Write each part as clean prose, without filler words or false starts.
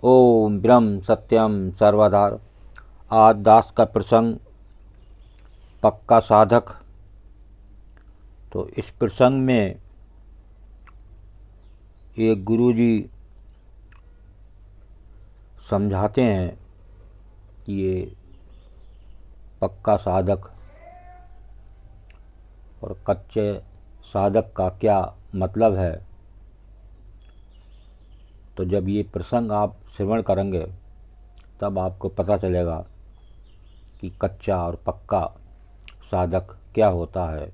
ओम ब्रह्म सत्यम सर्वधार। आज दास का प्रसंग पक्का साधक। तो इस प्रसंग में एक गुरुजी समझाते हैं कि ये पक्का साधक और कच्चे साधक का क्या मतलब है। तो जब ये प्रसंग आप श्रवण करेंगे तब आपको पता चलेगा कि कच्चा और पक्का साधक क्या होता है।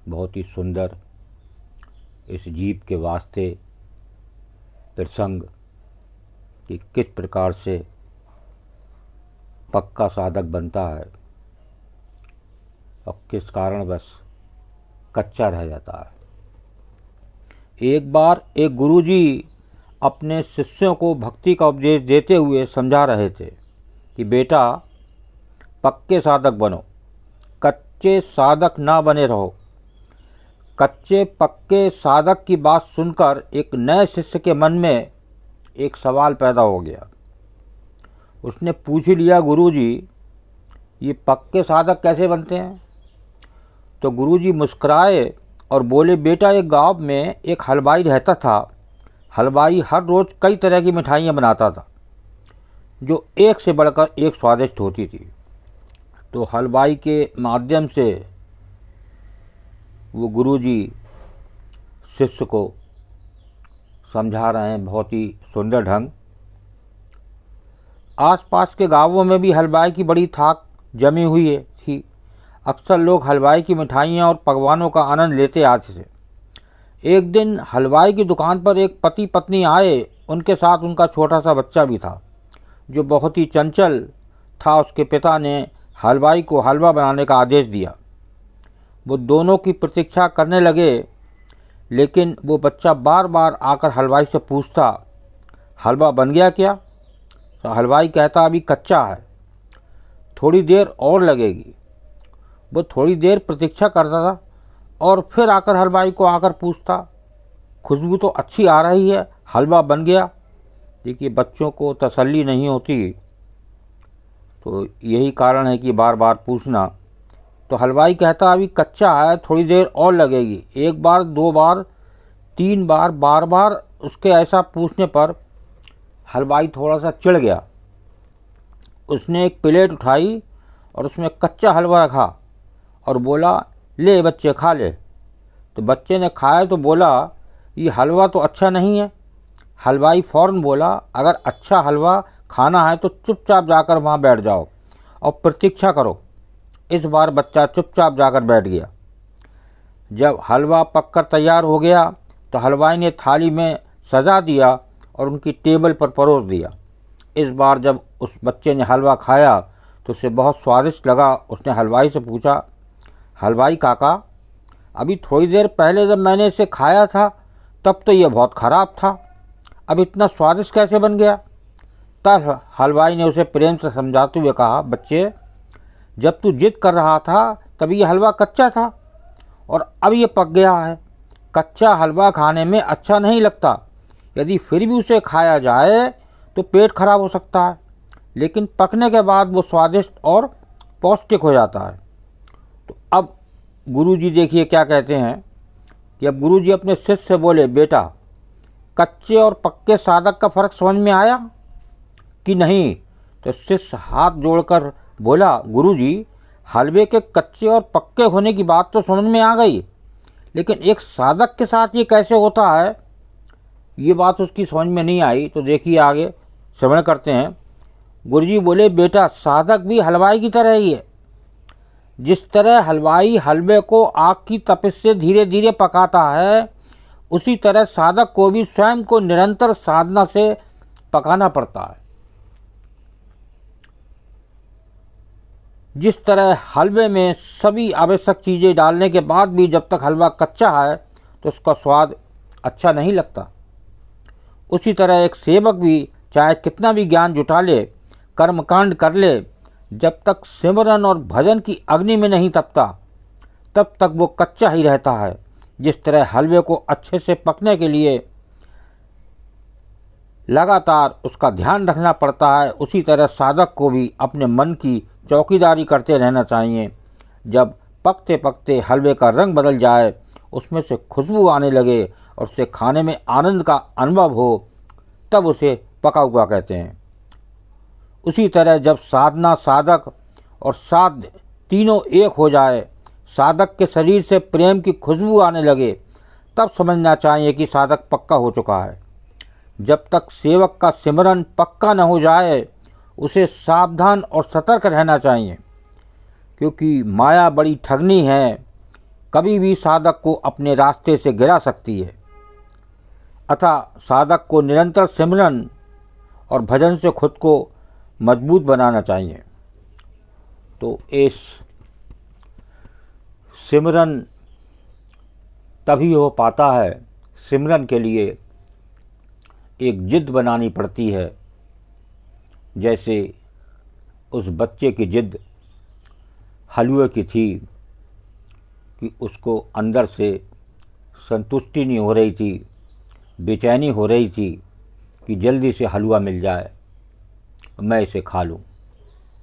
बहुत ही सुंदर इस जीव के वास्ते प्रसंग कि किस प्रकार से पक्का साधक बनता है और किस कारणवश कच्चा रह जाता है। एक बार एक गुरुजी अपने शिष्यों को भक्ति का उपदेश देते हुए समझा रहे थे कि बेटा, पक्के साधक बनो, कच्चे साधक ना बने रहो। कच्चे पक्के साधक की बात सुनकर एक नए शिष्य के मन में एक सवाल पैदा हो गया। उसने पूछ लिया, गुरुजी, ये पक्के साधक कैसे बनते हैं? तो गुरुजी मुस्कुराए और बोले, बेटा, एक गांव में एक हलवाई रहता था। हलवाई हर रोज़ कई तरह की मिठाइयाँ बनाता था जो एक से बढ़कर एक स्वादिष्ट होती थी। तो हलवाई के माध्यम से वो गुरुजी शिष्य को समझा रहे हैं बहुत ही सुंदर ढंग। आसपास के गांवों में भी हलवाई की बड़ी थाक जमी हुई थी। अक्सर लोग हलवाई की मिठाइयाँ और पकवानों का आनंद लेते आते थे। एक दिन हलवाई की दुकान पर एक पति पत्नी आए। उनके साथ उनका छोटा सा बच्चा भी था जो बहुत ही चंचल था। उसके पिता ने हलवाई को हलवा बनाने का आदेश दिया। वो दोनों की प्रतीक्षा करने लगे, लेकिन वो बच्चा बार बार आकर हलवाई से पूछता, हलवा बन गया क्या? तो हलवाई कहता, अभी कच्चा है, थोड़ी देर और लगेगी। वो थोड़ी देर प्रतीक्षा करता था और फिर आकर हलवाई को आकर पूछता, खुशबू तो अच्छी आ रही है, हलवा बन गया? देखिए, बच्चों को तसल्ली नहीं होती, तो यही कारण है कि बार बार पूछना। तो हलवाई कहता, अभी कच्चा है, थोड़ी देर और लगेगी। एक बार, दो बार, तीन बार, बार बार उसके ऐसा पूछने पर हलवाई थोड़ा सा चिढ़ गया। उसने एक प्लेट उठाई और उसमें कच्चा हलवा रखा और बोला, ले बच्चे, खा ले। तो बच्चे ने खाया तो बोला, ये हलवा तो अच्छा नहीं है। हलवाई फ़ौरन बोला, अगर अच्छा हलवा खाना है तो चुपचाप जाकर वहाँ बैठ जाओ और प्रतीक्षा करो। इस बार बच्चा चुपचाप जाकर बैठ गया। जब हलवा पककर तैयार हो गया तो हलवाई ने थाली में सजा दिया और उनकी टेबल पर परोस दिया। इस बार जब उस बच्चे ने हलवा खाया तो उसे बहुत स्वादिष्ट लगा। उसने हलवाई से पूछा, हलवाई काका, अभी थोड़ी देर पहले जब मैंने इसे खाया था तब तो यह बहुत ख़राब था, अब इतना स्वादिष्ट कैसे बन गया? तब हलवाई ने उसे प्रेम से समझाते हुए कहा, बच्चे, जब तू जिद कर रहा था तब ये हलवा कच्चा था और अब ये पक गया है। कच्चा हलवा खाने में अच्छा नहीं लगता। यदि फिर भी उसे खाया जाए तो पेट खराब हो सकता है, लेकिन पकने के बाद वो स्वादिष्ट और पौष्टिक हो जाता है। तो अब गुरुजी देखिए क्या कहते हैं कि अब गुरुजी अपने शिष्य से बोले, बेटा, कच्चे और पक्के साधक का फ़र्क समझ में आया कि नहीं? तो शिष्य हाथ जोड़कर बोला, गुरुजी, हलवे के कच्चे और पक्के होने की बात तो समझ में आ गई, लेकिन एक साधक के साथ ये कैसे होता है, ये बात उसकी समझ में नहीं आई। तो देखिए आगे श्रवण करते हैं। गुरुजी बोले, बेटा, साधक भी हलवाई की तरह ही है। जिस तरह हलवाई हलवे को आग की तपिश से धीरे धीरे पकाता है, उसी तरह साधक को भी स्वयं को निरंतर साधना से पकाना पड़ता है। जिस तरह हलवे में सभी आवश्यक चीज़ें डालने के बाद भी जब तक हलवा कच्चा है तो उसका स्वाद अच्छा नहीं लगता, उसी तरह एक सेवक भी चाहे कितना भी ज्ञान जुटा ले, कर्मकांड कर ले, जब तक सिमरन और भजन की अग्नि में नहीं तपता तब तक वो कच्चा ही रहता है। जिस तरह हलवे को अच्छे से पकने के लिए लगातार उसका ध्यान रखना पड़ता है, उसी तरह साधक को भी अपने मन की चौकीदारी करते रहना चाहिए। जब पकते पकते हलवे का रंग बदल जाए, उसमें से खुशबू आने लगे और उसे खाने में आनंद का अनुभव हो, तब उसे पका हुआ कहते हैं। उसी तरह जब साधना, साधक और साध्य तीनों एक हो जाए, साधक के शरीर से प्रेम की खुशबू आने लगे, तब समझना चाहिए कि साधक पक्का हो चुका है। जब तक सेवक का सिमरन पक्का न हो जाए, उसे सावधान और सतर्क रहना चाहिए, क्योंकि माया बड़ी ठगनी है, कभी भी साधक को अपने रास्ते से गिरा सकती है। अतः साधक को निरंतर सिमरन और भजन से खुद को मजबूत बनाना चाहिए। तो इस सिमरन तभी हो पाता है, सिमरन के लिए एक जिद बनानी पड़ती है। जैसे उस बच्चे की जिद हलवे की थी कि उसको अंदर से संतुष्टि नहीं हो रही थी, बेचैनी हो रही थी कि जल्दी से हलवा मिल जाए, मैं इसे खा लूँ।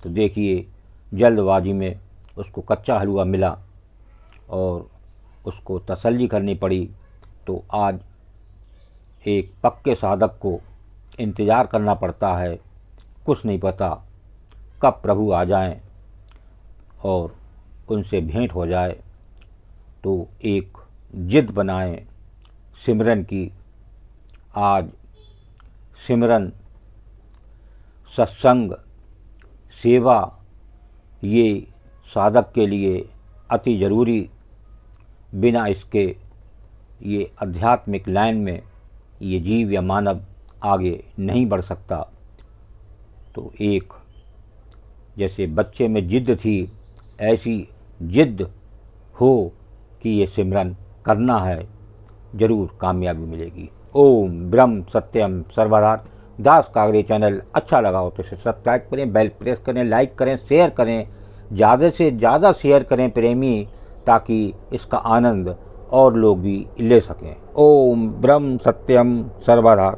तो देखिए, जल्दबाजी में उसको कच्चा हलवा मिला और उसको तसल्ली करनी पड़ी। तो आज एक पक्के साधक को इंतज़ार करना पड़ता है, कुछ नहीं पता कब प्रभु आ जाएं और उनसे भेंट हो जाए। तो एक जिद बनाएं सिमरन की। आज सिमरन, सत्संग, सेवा ये साधक के लिए अति ज़रूरी, बिना इसके ये आध्यात्मिक लाइन में ये जीव या मानव आगे नहीं बढ़ सकता। तो एक जैसे बच्चे में जिद थी, ऐसी जिद हो कि ये सिमरन करना है, ज़रूर कामयाबी मिलेगी। ओम ब्रह्म सत्यम सर्वधा। दास कागड़े चैनल अच्छा लगा हो तो इसे सब्सक्राइब करें, बेल प्रेस करें, लाइक करें, शेयर करें, ज़्यादा से ज़्यादा शेयर करें प्रेमी, ताकि इसका आनंद और लोग भी ले सकें। ओम ब्रह्म सत्यम सर्वधा।